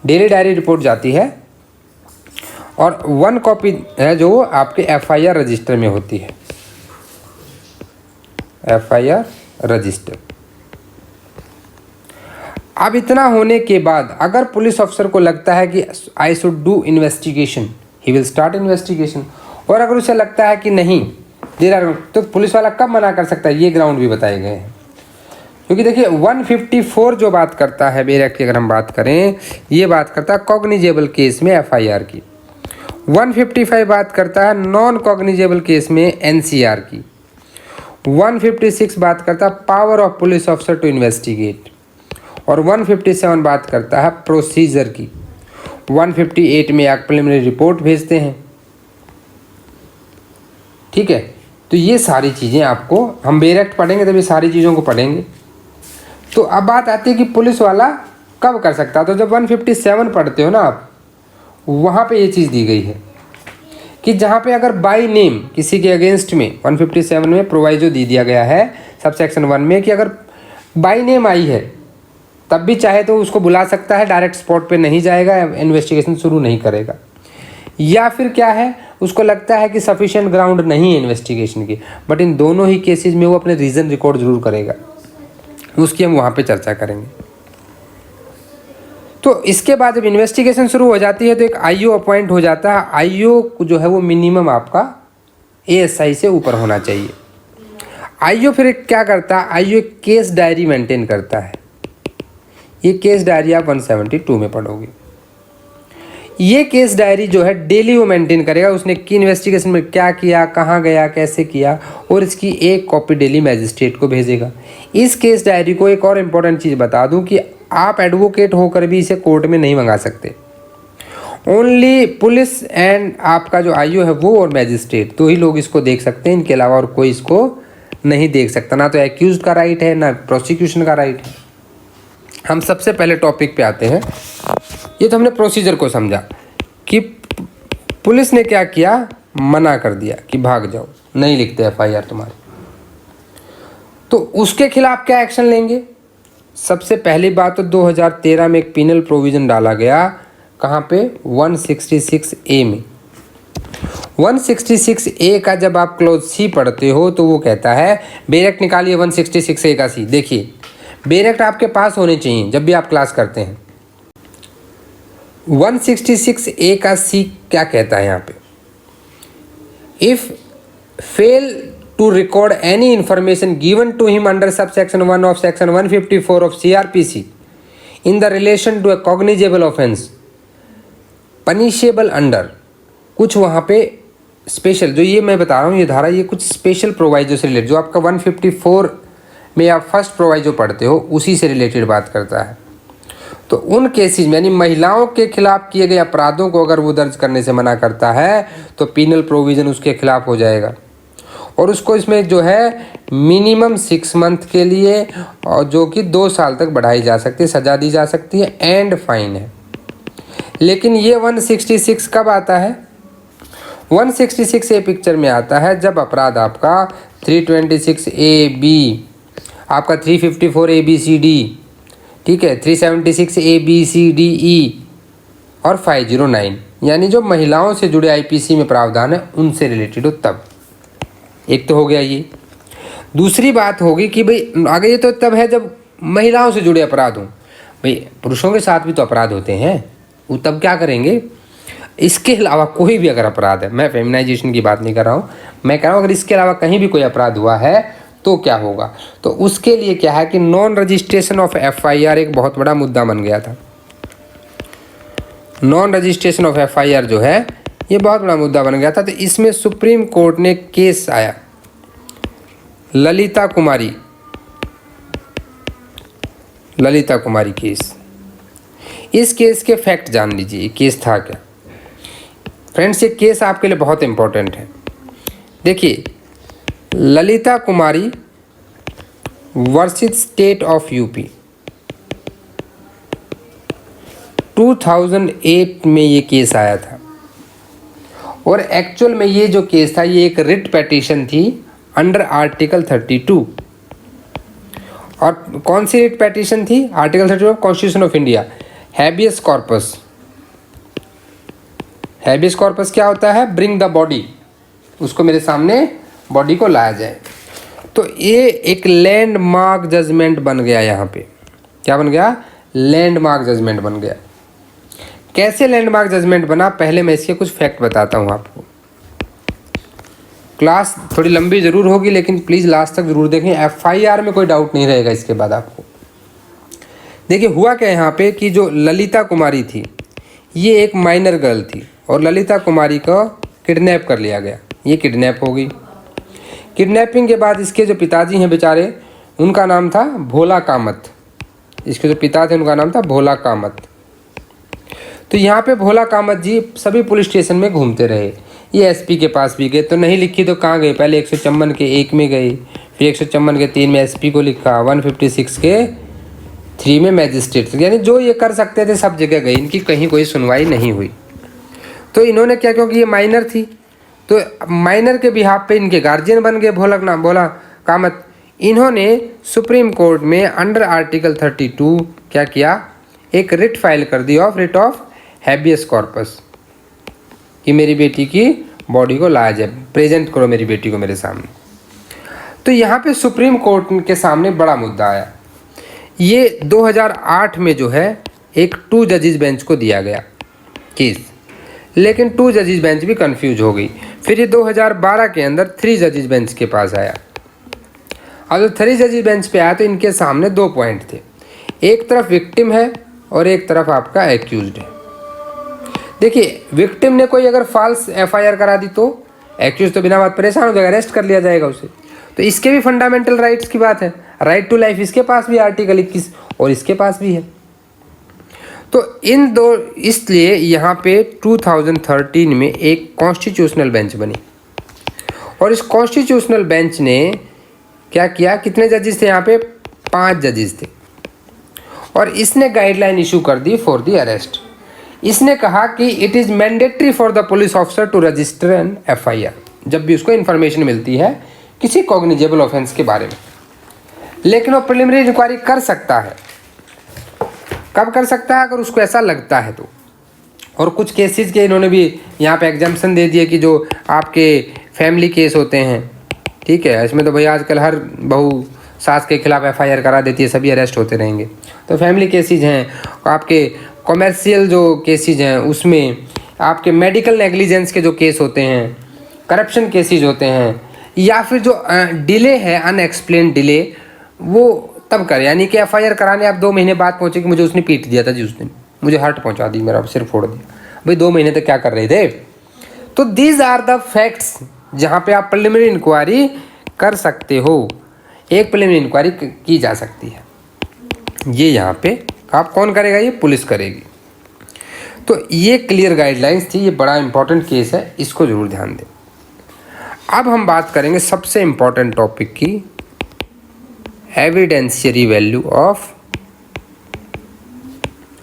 डेली डायरी रिपोर्ट जाती है. और 1 कॉपी है जो आपके FIR रजिस्टर में होती है. FIR register. अब इतना होने के बाद अगर पुलिस ऑफिसर को लगता है कि I should do investigation, he will start investigation. और अगर उसे लगता है कि नहीं देर आर, तो पुलिस वाला कब मना कर सकता है? ये ग्राउंड भी बताए गए हैं. क्योंकि देखिए 154 जो बात करता है बेर एक्ट की, अगर हम बात करें, ये बात करता है कॉग्निजेबल केस में FIR की. 155 बात करता है नॉन कॉग्निजेबल केस में NCR की. 156 बात करता है power of police officer to investigate. और 157 बात करता है प्रोसीजर की. 158 में एक प्रिलिमिनरी रिपोर्ट भेजते हैं. ठीक है. तो ये सारी चीज़ें आपको, हम बेर एक्ट पढ़ेंगे तब ये सारी चीज़ों को पढ़ेंगे. तो अब बात आती है कि पुलिस वाला कब कर सकता है. तो जब 157 पढ़ते हो ना आप, वहाँ पे ये चीज़ दी गई है कि जहाँ पे अगर बाय नेम किसी के अगेंस्ट में 157 में प्रोवाइजो दे दिया गया है सब सेक्शन 1 में कि अगर बाय नेम आई है तब भी चाहे तो उसको बुला सकता है, डायरेक्ट स्पॉट पे नहीं जाएगा, इन्वेस्टिगेशन शुरू नहीं करेगा. या फिर क्या है, उसको लगता है कि सफिशिएंट ग्राउंड नहीं है इन्वेस्टिगेशन की, बट इन दोनों ही केसेस में वो अपने रीज़न रिकॉर्ड जरूर करेगा. उसकी हम वहाँ पे चर्चा करेंगे. तो इसके बाद जब इन्वेस्टिगेशन शुरू हो जाती है तो एक IO अपॉइंट हो जाता है. IO जो है वो मिनिमम आपका ASI से ऊपर होना चाहिए. आईओ फिर क्या करता है, आईओ एक केस डायरी मेंटेन करता है। ये केस डायरी आप 172 में पढ़ोगे। ये केस डायरी जो है डेली वो मेंटेन करेगा, उसने की इन्वेस्टिगेशन में क्या किया, कहाँ गया, कैसे किया, और इसकी एक कॉपी डेली मैजिस्ट्रेट को भेजेगा। इस केस डायरी को एक और इम्पोर्टेंट चीज़ बता दूं कि आप एडवोकेट होकर भी इसे कोर्ट में नहीं मंगा सकते। ओनली पुलिस एंड आपका जो आईओ है वो और मैजिस्ट्रेट, दो ही लोग इसको देख सकते हैं, इनके अलावा और कोई इसको नहीं देख सकता। ना तो एक्यूज का राइट है, ना प्रोसिक्यूशन का राइट है। हम सबसे पहले टॉपिक पे आते हैं। ये तो हमने प्रोसीजर को समझा कि पुलिस ने क्या किया, मना कर दिया कि भाग जाओ, नहीं लिखते एफआईआर तुम्हारी। तो उसके खिलाफ क्या एक्शन लेंगे? सबसे पहली बात तो 2013 में एक पीनल प्रोविज़न डाला गया, कहाँ पे, 166A में। 166A का जब आप क्लोज सी पढ़ते हो तो वो कहता है, बेरेक्ट निकालिए 166A का सी। देखिए बेरेक्ट आपके पास होने चाहिए जब भी आप क्लास करते हैं। 166A का सी क्या कहता है यहाँ पे, if fail to record any information given to him under subsection 1 of section 154 of CRPC in the relation to a cognizable offence punishable under, कुछ वहाँ पे स्पेशल, जो ये मैं बता रहा हूँ ये धारा, ये कुछ स्पेशल प्रोवाइजो से रिलेटेड, जो आपका 154 में आप फर्स्ट प्रोवाइजो पढ़ते हो उसी से रिलेटेड बात करता है। तो उन केसेस में, यानी महिलाओं के खिलाफ किए गए अपराधों को अगर वो दर्ज करने से मना करता है तो पीनल प्रोविज़न उसके खिलाफ हो जाएगा, और उसको इसमें जो है मिनिमम 6 मंथ के लिए, और जो कि 2 साल तक बढ़ाई जा सकती है, सजा दी जा सकती है, एंड फाइन है। लेकिन ये 166 कब आता है? 166A पिक्चर में आता है जब अपराध आपका 326AB, आपका 354ABCD, ठीक है, 376ABCDE और 509, यानी जो महिलाओं से जुड़े IPC में प्रावधान है उनसे रिलेटेड हो तब। एक तो हो गया ये। दूसरी बात होगी कि भाई आगे ये तो तब है जब महिलाओं से जुड़े अपराध हों। भाई पुरुषों के साथ भी तो अपराध होते हैं, वो तब क्या करेंगे? इसके अलावा कोई भी अगर अपराध है, मैं फेमिनाइजेशन की बात नहीं कर रहा हूँ, मैं कह रहा हूँ अगर इसके अलावा कहीं भी कोई अपराध हुआ है तो क्या होगा? तो उसके लिए क्या है कि नॉन रजिस्ट्रेशन ऑफ FIR एक बहुत बड़ा मुद्दा बन गया था। नॉन रजिस्ट्रेशन ऑफ FIR जो है ये बहुत बड़ा मुद्दा बन गया था। तो इसमें सुप्रीम कोर्ट ने केस आया, ललिता कुमारी केस। इस केस के फैक्ट जान लीजिए, केस था क्या। फ्रेंड्स ये केस आपके लिए बहुत इंपॉर्टेंट है। देखिए, ललिता कुमारी वर्सेस स्टेट ऑफ UP 2008 में ये केस आया था, और एक्चुअल में ये जो केस था ये एक रिट पिटीशन थी अंडर आर्टिकल 32। और कौन सी रिट पिटीशन थी? Article 32 of constitution of India, habeas corpus. Habeas corpus क्या होता है? ब्रिंग द बॉडी, उसको मेरे सामने बॉडी को लाया जाए। तो ये एक लैंडमार्क जजमेंट बन गया यहाँ पे। क्या बन गया? लैंडमार्क जजमेंट बन गया। कैसे लैंडमार्क जजमेंट बना, पहले मैं इसके कुछ फैक्ट बताता हूँ आपको। क्लास थोड़ी लंबी ज़रूर होगी लेकिन प्लीज़ लास्ट तक ज़रूर देखें, FIR में कोई डाउट नहीं रहेगा इसके बाद आपको। देखिए हुआ क्या यहाँ पे कि जो ललिता कुमारी थी ये एक माइनर गर्ल थी, और ललिता कुमारी को किडनैप कर लिया गया। ये किडनैप हो गई। किडनैपिंग के बाद इसके जो पिताजी हैं बेचारे, उनका नाम था भोला कामत। इसके जो पिता थे उनका नाम था भोला कामत। तो यहाँ पे भोला कामत जी सभी पुलिस स्टेशन में घूमते रहे। ये SP के पास भी गए, तो नहीं लिखी तो कहाँ गए? पहले 154 के 1 में गए, फिर 154 के 3 में SP को लिखा, 156 के 3 में मैजिस्ट्रेट, यानी जो ये कर सकते थे सब जगह गए, इनकी कहीं कोई सुनवाई नहीं हुई। तो इन्होंने क्या, क्योंकि ये माइनर थी तो माइनर के बिहाफ पे इनके गार्जियन बन गए भोला कामत। इन्होंने सुप्रीम कोर्ट में अंडर आर्टिकल 32 क्या किया? एक रिट फाइल कर दी of writ of habeas corpus कि मेरी बेटी की बॉडी को लाया जाए, प्रेजेंट करो मेरी बेटी को मेरे सामने। तो यहाँ पे सुप्रीम कोर्ट के सामने बड़ा मुद्दा आया। ये 2008 में जो है एक 2 जजेस बेंच को दिया गया केस, लेकिन 2 जजेस बेंच भी कंफ्यूज हो गई। फिर ये 2012 के अंदर 3 जजेस बेंच के पास आया। अब जब 3 जजेस बेंच पे आया तो इनके सामने 2 पॉइंट थे, एक तरफ विक्टिम है और एक तरफ आपका एक्यूज्ड है। देखिए विक्टिम ने कोई अगर फॉल्स एफआईआर करा दी तो एक्यूज तो बिना बात परेशान हो जाएगा, अरेस्ट कर लिया जाएगा उसे। तो इसके भी फंडामेंटल राइट्स की बात है, राइट टू लाइफ इसके पास भी आर्टिकल 21 और इसके पास भी है। तो इन दो, इसलिए यहाँ पे 2013 में एक कॉन्स्टिट्यूशनल बेंच बनी और इस कॉन्स्टिट्यूशनल बेंच ने क्या किया, कितने जजेस थे यहाँ पे, 5 जजेस थे और इसने गाइडलाइन इशू कर दी फॉर द अरेस्ट। इसने कहा कि it is mandatory for the police officer to register an FIR जब भी उसको इन्फॉर्मेशन मिलती है किसी कॉग्निजेबल ऑफेंस के बारे में, लेकिन वो प्रिलिमिनरी इंक्वायरी कर सकता है। कब कर सकता है, अगर उसको ऐसा लगता है तो। और कुछ केसेस के इन्होंने भी यहाँ पे एग्जाम्पशन दे दिए कि जो आपके फैमिली केस होते हैं, ठीक है, इसमें तो भाई आजकल हर बहू सास के खिलाफ एफआईआर करा देती है, सभी अरेस्ट होते रहेंगे। तो फैमिली केसेज हैं, आपके कॉमर्शियल जो केसेज हैं उसमें, आपके मेडिकल नेग्लिजेंस के जो केस होते हैं, करप्शन केसेज होते हैं, या फिर जो डिले है अनएक्सप्लेन डिले, वो तब कर, यानी कि एफआईआर कराने आप 2 महीने बाद पहुँचे कि मुझे उसने पीट दिया था जी, उस दिन मुझे हर्ट पहुँचा दी, मेरा सिर फोड़ दिया। भाई 2 महीने तक क्या कर रहे थे? तो दीज आर द फैक्ट्स जहाँ पे आप प्रिलिमिनरी इंक्वायरी कर सकते हो, एक प्रिलिमिनरी इंक्वायरी की जा सकती है। ये यहाँ पे आप कौन करेगा, ये पुलिस करेगी। तो ये क्लियर गाइडलाइंस थी, ये बड़ा इंपॉर्टेंट केस है, इसको ज़रूर ध्यान दें। अब हम बात करेंगे सबसे इंपॉर्टेंट टॉपिक की, evidentiary value of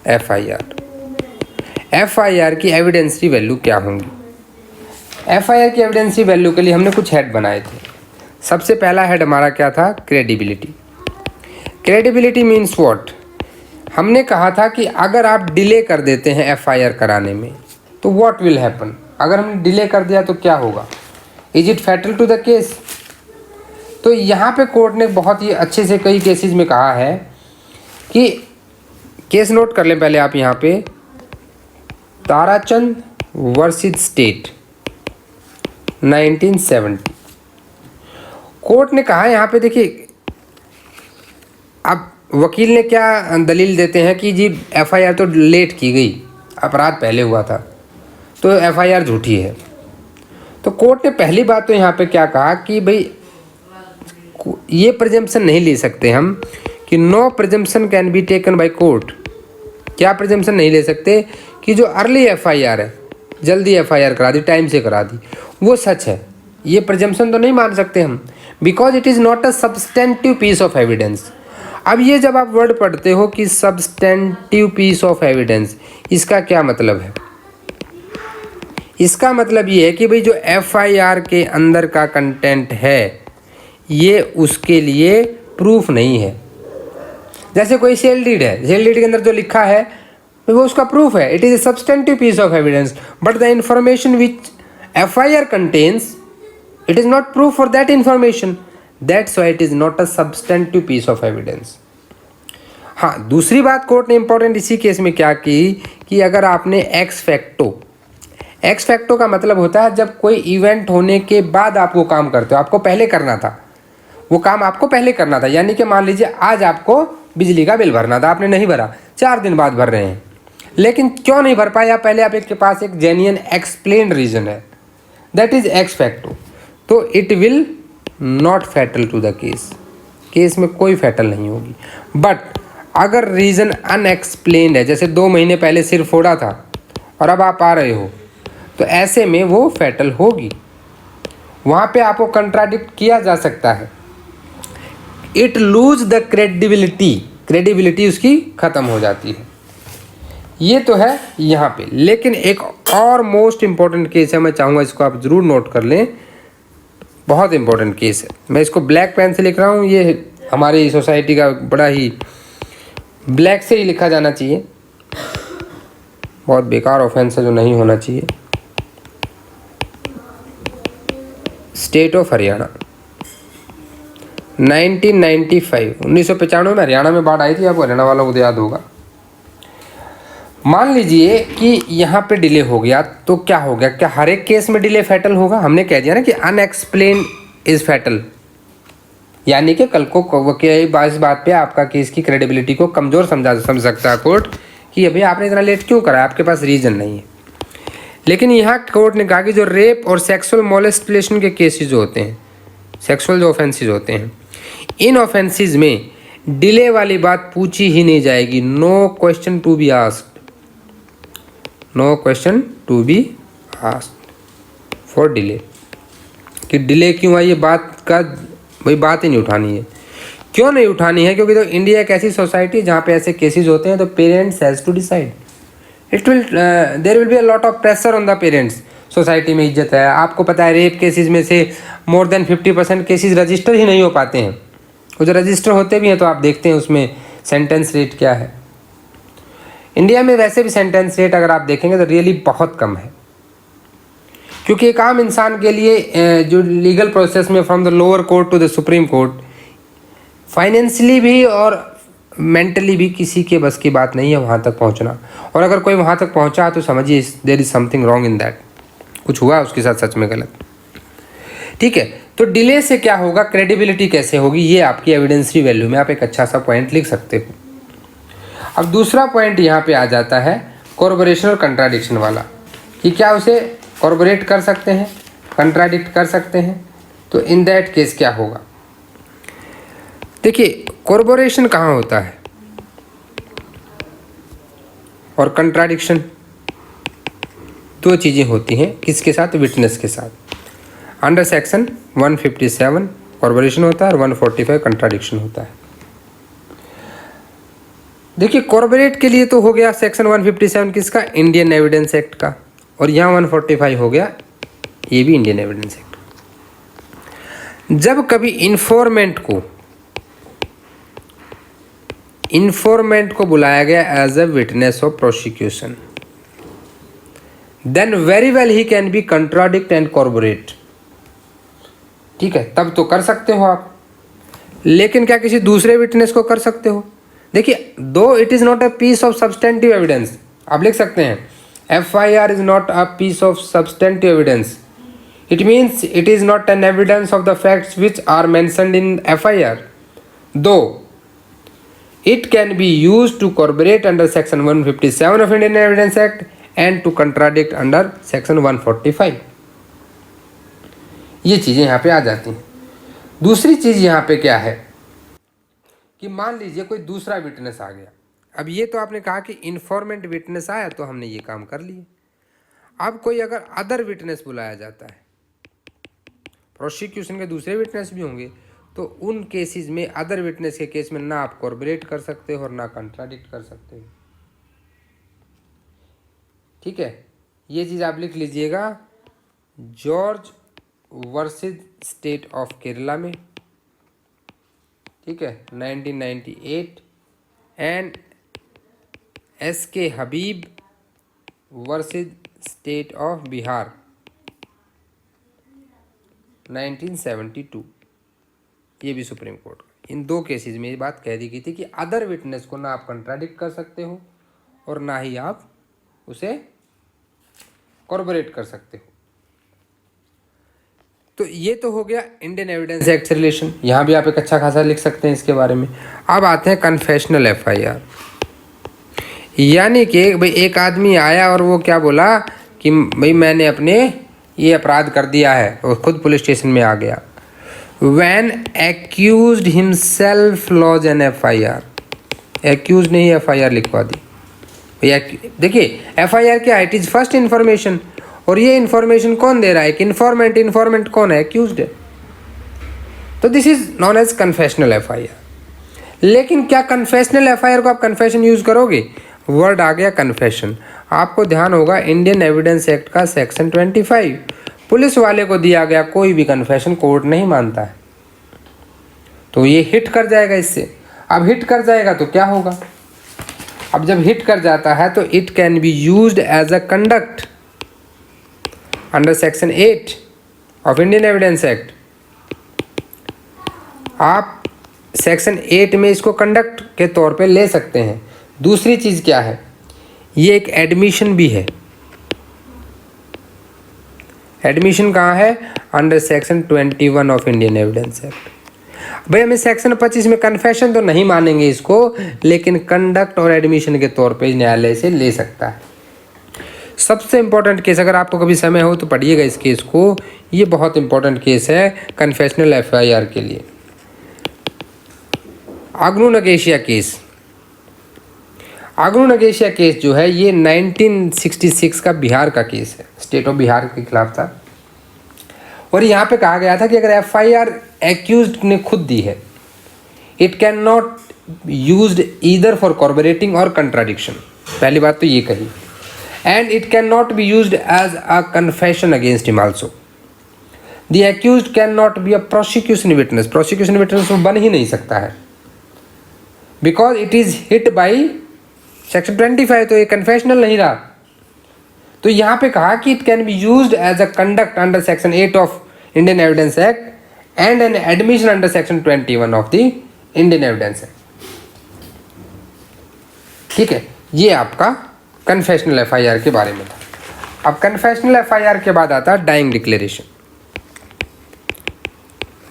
FIR. FIR की एविडेंशियरी वैल्यू क्या होंगी? एफआईआर की एविडेंशियरी वैल्यू के लिए हमने कुछ हेड बनाए थे। सबसे पहला हेड हमारा क्या था, क्रेडिबिलिटी। Credibility means what? हमने कहा था कि अगर आप डिले कर देते हैं एफआईआर कराने में तो व्हाट विल हैपन, अगर हमने डिले कर दिया तो क्या होगा, is it fatal to the case? तो यहाँ पे कोर्ट ने बहुत ही अच्छे से कई केसेस में कहा है कि, केस नोट कर लें पहले आप यहाँ पे, ताराचंद वर्सेस स्टेट 1970। कोर्ट ने कहा यहाँ पे, देखिए अब वकील ने क्या दलील देते हैं कि जी एफआईआर तो लेट की गई, अपराध पहले हुआ था तो एफआईआर झूठी है। तो कोर्ट ने पहली बात तो यहाँ पे क्या कहा कि भाई ये प्रिजम्पशन नहीं ले सकते हम कि no presumption can be taken by court. क्या प्रिजम्पशन नहीं ले सकते कि जो अर्ली एफआईआर है, जल्दी एफआईआर करा दी, टाइम से करा दी, वो सच है, ये प्रिजम्पशन तो नहीं मान सकते हम, because it is not a substantive piece of evidence. अब ये जब आप वर्ड पढ़ते हो कि सब्सटेंटिव पीस ऑफ एविडेंस, इसका क्या मतलब है? इसका मतलब ये है कि भाई जो एफआईआर के अंदर का कंटेंट है ये उसके लिए प्रूफ नहीं है। जैसे कोई सेल डीड है, सेल डीड के अंदर जो लिखा है वो उसका प्रूफ है, it is a substantive piece of evidence, but the information which FIR contains it is not proof for that information, that's why it is not a substantive piece of evidence. हाँ, दूसरी बात court ने important इसी case में क्या की कि अगर आपने एक्स फैक्टो का मतलब होता है जब कोई इवेंट होने के बाद आप वो काम करते हो, आपको पहले करना था, वो काम आपको पहले करना था। यानी कि मान लीजिए आज आपको बिजली का बिल भरना था, आपने नहीं भरा, 4 दिन बाद भर रहे हैं, लेकिन क्यों नहीं भर पाया, पहले आपके पास एक जेन्युइन एक्सप्लेन्ड रीज़न है, दैट इज एक्स फैक्टो, तो it will not fatal to the case, case में कोई फैटल नहीं होगी। बट अगर रीज़न अनएक्सप्लेन्ड है, जैसे 2 महीने पहले सिर फोड़ा था और अब आप आ रहे हो, तो ऐसे में वो फैटल होगी, वहाँ पे आपको कंट्राडिक्ट किया जा सकता है, इट लूज द क्रेडिबिलिटी उसकी ख़त्म हो जाती है। ये तो है यहाँ पे। लेकिन एक और मोस्ट इम्पॉर्टेंट केस है, मैं चाहूँगा इसको आप ज़रूर नोट कर लें, बहुत इम्पोर्टेंट केस है। मैं इसको ब्लैक पेन से लिख रहा हूँ, ये हमारी सोसाइटी का बड़ा ही ब्लैक से ही लिखा जाना चाहिए, बहुत बेकार ऑफेंस है जो नहीं होना चाहिए। स्टेट ऑफ हरियाणा 1995 1995 में हरियाणा में बाढ़ आई थी, आपको हरियाणा वालों को याद होगा। मान लीजिए कि यहाँ पे डिले हो गया, तो क्या हो गया, क्या हर एक केस में डिले फैटल होगा? हमने कह दिया ना कि अनएक्सप्लेन इज फैटल, यानी कि कल को इस बात पे आपका केस की क्रेडिबिलिटी को कमज़ोर समझ सकता है कोर्ट कि अभी आपने इतना लेट क्यों करा, आपके पास रीज़न नहीं है। लेकिन यहाँ कोर्ट ने कहा कि जो रेप और सेक्सुअल मोलेस्टेशन के केसेस जो होते हैं, सेक्सुअल जो ऑफेंसेस होते हैं, इन ऑफेंसेस में डिले वाली बात पूछी ही नहीं जाएगी। No question to be asked, no question to be asked for delay, कि डिले क्यों आई, ये बात का भाई बात ही नहीं उठानी है। क्यों नहीं उठानी है? क्योंकि तो इंडिया एक ऐसी सोसाइटी जहाँ पे ऐसे केसेस होते हैं तो parents has to decide. It will there will be a lot of pressure on the parents. Society में इज्जत है, आपको पता है रेप केसेस में से मोर देन 50% केसेस रजिस्टर ही नहीं हो पाते हैं। वो जो रजिस्टर होते भी हैं तो आप देखते हैं उसमें सेंटेंस रेट क्या है। इंडिया में वैसे भी सेंटेंस रेट अगर आप देखेंगे तो रियली बहुत कम है, क्योंकि एक आम इंसान के लिए जो लीगल प्रोसेस में from the lower court to the supreme court financially भी और मेंटली भी किसी के बस की बात नहीं है वहाँ तक पहुँचना। और अगर कोई वहाँ तक पहुँचा तो समझिए there is something wrong in that, कुछ हुआ उसके साथ सच में गलत। ठीक है, तो डिले से क्या होगा, क्रेडिबिलिटी कैसे होगी, ये आपकी एविडेंसरी वैल्यू में आप एक अच्छा सा पॉइंट लिख सकते हो। अब दूसरा पॉइंट यहाँ पे आ जाता है कॉर्पोरेशन और कंट्राडिक्शन वाला, कि क्या उसे कॉर्पोरेट कर सकते हैं, कंट्राडिक्ट कर सकते हैं। तो इन दैट केस क्या होगा, देखिए कॉर्पोरेशन कहाँ होता है और कंट्राडिक्शन, दो चीज़ें होती हैं, किसके साथ, विटनेस के साथ। अंडर सेक्शन 157 कॉर्पोरेशन होता है और 145 कंट्राडिक्शन होता है। देखिए कॉर्पोरेट के लिए तो हो गया सेक्शन 157 किसका, इंडियन एविडेंस एक्ट का, और यहाँ 145 हो गया, ये भी इंडियन एविडेंस एक्ट। जब कभी इन्फॉर्मेंट को बुलाया गया as a witness of prosecution, then very well he can be contradict and corporate. ठीक है, तब तो कर सकते हो आप, लेकिन क्या किसी दूसरे विटनेस को कर सकते हो? देखिए, though it is not a piece of substantive evidence, आप लिख सकते हैं FIR is not a piece of substantive evidence. It means it is not an evidence of the facts which are mentioned in FIR, though it can be used to corroborate under section 157 of Indian Evidence Act and to contradict under section 145. ये चीज़ें यहाँ पे आ जाती हैं। दूसरी चीज़ यहाँ पे क्या है कि मान लीजिए कोई दूसरा विटनेस आ गया। अब ये तो आपने कहा कि इन्फॉर्मेंट विटनेस आया तो हमने ये काम कर लिए। अब कोई अगर अदर विटनेस बुलाया जाता है, प्रोसिक्यूशन के दूसरे विटनेस भी होंगे, तो उन केसेस में अदर विटनेस के केस में ना आप कॉर्पोरेट कर सकते हो और ना कंट्राडिक्ट कर सकते हो। ठीक है, ये चीज़ आप लिख लीजिएगा, George versus state of Kerala में, ठीक है, 1998, and SK Habib versus state of Bihar 1972, ये भी सुप्रीम कोर्ट। इन दो केसेस में ये बात कह दी गई थी कि अदर विटनेस को ना आप कंट्राडिक्ट कर सकते हो और ना ही आप उसे कॉर्पोरेट कर सकते हो। तो ये तो हो गया इंडियन एविडेंस एक्ट से रिलेशन, यहाँ भी आप एक अच्छा खासा लिख सकते हैं इसके बारे में। अब आते हैं कन्फेशनल FIR, यानी कि भाई एक आदमी आया और वो क्या बोला कि भाई मैंने अपने ये अपराध कर दिया है, और खुद पुलिस स्टेशन में आ गया। When accused himself lodge an FIR, accused ने ही FIR लिखवा दी। भैया देखिए FIR क्या है, इट इज़ फर्स्ट इन्फॉर्मेशन, और ये इन्फॉर्मेशन कौन दे रहा है, इन्फॉर्मेंट कौन है, एक्यूज्ड है। तो this is non as confessional FIR। लेकिन क्या कन्फेशनल FIR को आप कन्फेशन यूज़ करोगे, वर्ड आ गया कन्फेशन। आपको ध्यान होगा इंडियन एविडेंस एक्ट का सेक्शन 25, पुलिस वाले को दिया गया कोई भी कन्फेशन कोर्ट नहीं मानता है, तो ये हिट कर जाएगा इससे। अब हिट कर जाएगा तो क्या होगा, अब जब हिट कर जाता है तो it can be used as a conduct under section 8 of Indian evidence act. आप सेक्शन 8 में इसको कंडक्ट के तौर पे ले सकते हैं। दूसरी चीज़ क्या है, ये एक एडमिशन भी है। एडमिशन कहाँ है, under section 21 of Indian evidence act. भाई हमें सेक्शन 25 में कन्फेशन तो नहीं मानेंगे इसको, लेकिन कंडक्ट और एडमिशन के तौर पे न्यायालय से ले सकता है। सबसे इम्पोर्टेंट केस, अगर आपको कभी समय हो तो पढ़िएगा इस केस को, ये बहुत इंपॉर्टेंट केस है कन्फेशनल एफआईआर के लिए। अग्नू नगेशिया केस। अग्नू नगेशिया केस जो है ये 1966 का बिहार का केस है, स्टेट ऑफ बिहार के खिलाफ था। और यहाँ पे कहा गया था कि अगर एफआईआर एक्यूज्ड ने खुद दी है, it can not used either for corroborating और कंट्राडिक्शन, पहली बात तो ये कही, and it can not be used as a confession against him also. The accused can not be a prosecution witness, prosecution witness वो बन ही नहीं सकता है, because it is hit by section 25, तो ये कन्फेशनल नहीं रहा। तो यहाँ पे कहा कि it can be used as a conduct under section 8 of Indian evidence act and an admission under section 21 of the Indian evidence act. ठीक है, ये आपका कन्फेशनल एफआईआर के बारे में था। अब कन्फेशनल एफआईआर के बाद आता है डाइंग डिक्लेरेशन।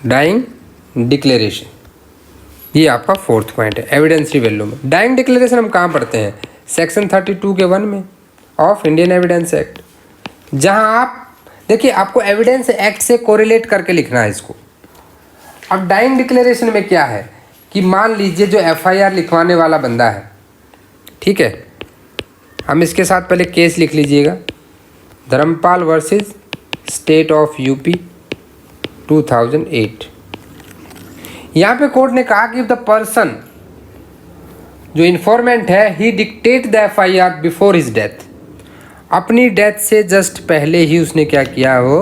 डाइंग डिक्लेरेशन ये आपका फोर्थ पॉइंट है एविडेंसरी वैल्यू में। डाइंग डिक्लेरेशन हम कहाँ पढ़ते हैं? सेक्शन 32 के 1 में ऑफ इंडियन एविडेंस एक्ट, जहां आप देखिए आपको एविडेंस एक्ट से कोरिलेट करके लिखना है इसको। अब डाइंग डिक्लेरेशन में क्या है कि मान लीजिए जो एफआईआर लिखवाने वाला बंदा है, ठीक है, हम इसके साथ पहले केस लिख लीजिएगा, Dharampal versus state of UP 2008। यहाँ पे कोर्ट ने कहा कि द पर्सन जो इन्फॉर्मेंट है ही dictate the FIR before his death, अपनी डेथ से जस्ट पहले ही उसने क्या किया हो,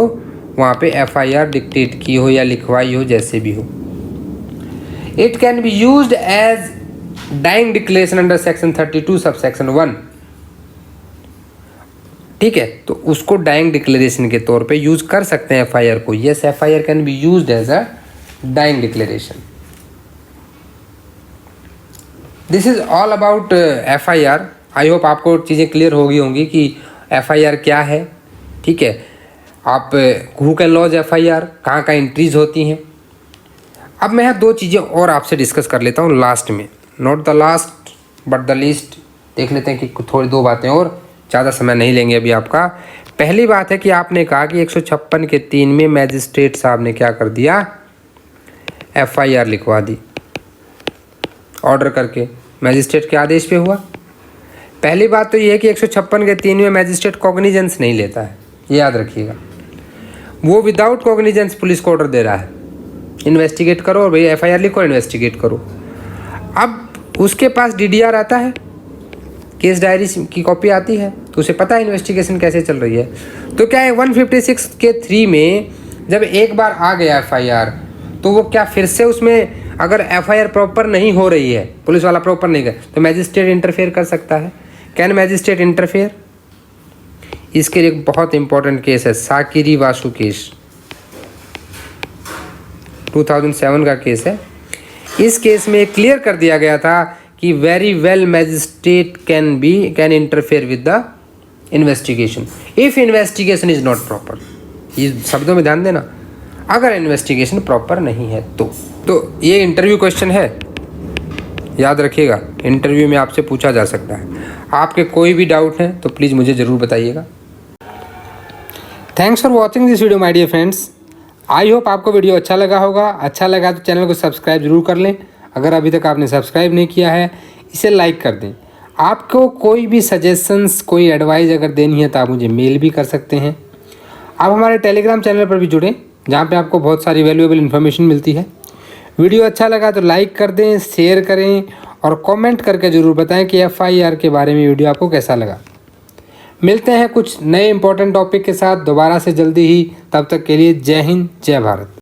वहाँ पे एफआईआर डिक्टेट की हो या लिखवाई हो, जैसे भी हो। It can be used as dying declaration under section 32 sub section 1, ठीक है, तो उसको डाइंग डिक्लेरेशन के तौर पे यूज कर सकते हैं एफआईआर को। Yes, FIR can be used as a dying declaration. This is all about FIR. I hope आपको चीज़ें क्लियर हो गई होंगी कि एफआईआर क्या है, ठीक है। आप हु कैन लॉज एफआईआर, कहाँ कहाँ एंट्रीज होती हैं। अब मैं यहाँ दो चीज़ें और आपसे डिस्कस कर लेता हूँ लास्ट में, not the last but the least. देख लेते हैं कि थोड़ी दो बातें और, ज़्यादा समय नहीं लेंगे अभी आपका। पहली बात है कि आपने कहा कि 156 के 3 में मैजिस्ट्रेट साहब ने क्या कर दिया, एफआईआर लिखवा दी ऑर्डर करके, मैजिस्ट्रेट के आदेश पे हुआ। पहली बात तो ये है कि 156 के 3 में मैजिस्ट्रेट कॉग्निजेंस नहीं लेता है, ये याद रखिएगा। वो विदाउट कॉग्निजेंस पुलिस को ऑर्डर दे रहा है, इन्वेस्टिगेट करो और भाई एफआईआर लिखो, इन्वेस्टिगेट करो। अब उसके पास डीडीआर आता है, केस डायरी की कॉपी आती है, तो उसे पता है इन्वेस्टिगेशन कैसे चल रही है। तो क्या है 156 के 3 में जब एक बार आ गया एफआईआर, तो वो क्या फिर से उसमें अगर एफआईआर प्रॉपर नहीं हो रही है, पुलिस वाला प्रॉपर नहीं कर, तो मैजिस्ट्रेट इंटरफेयर कर सकता है। Can magistrate interfere? इसके लिए एक बहुत इंपॉर्टेंट केस है, साकिरी वासु केस, 2007 का केस है। इस केस में क्लियर कर दिया गया था कि very well magistrate can interfere with the investigation if investigation is not proper. ये शब्दों में ध्यान देना, अगर इन्वेस्टिगेशन प्रॉपर नहीं है तो ये इंटरव्यू क्वेश्चन है, याद रखिएगा, इंटरव्यू में आपसे पूछा जा सकता है। आपके कोई भी डाउट है तो प्लीज़ मुझे ज़रूर बताइएगा। Thanks for watching this video my dear friends. I hope आपको वीडियो अच्छा लगा होगा। अच्छा लगा तो चैनल को सब्सक्राइब जरूर कर लें, अगर अभी तक आपने सब्सक्राइब नहीं किया है इसे लाइक कर दें। आपको कोई भी सजेशंस, कोई एडवाइस अगर देनी है तो आप मुझे मेल भी कर सकते हैं। आप हमारे टेलीग्राम चैनल पर भी जुड़ें, जहाँ पे आपको बहुत सारी वैल्यूएबल इन्फॉर्मेशन मिलती है। वीडियो अच्छा लगा तो लाइक कर दें, शेयर करें और कमेंट करके ज़रूर बताएं कि एफआईआर के बारे में वीडियो आपको कैसा लगा। मिलते हैं कुछ नए इंपॉर्टेंट टॉपिक के साथ दोबारा से जल्दी ही, तब तक के लिए जय हिंद, जय भारत।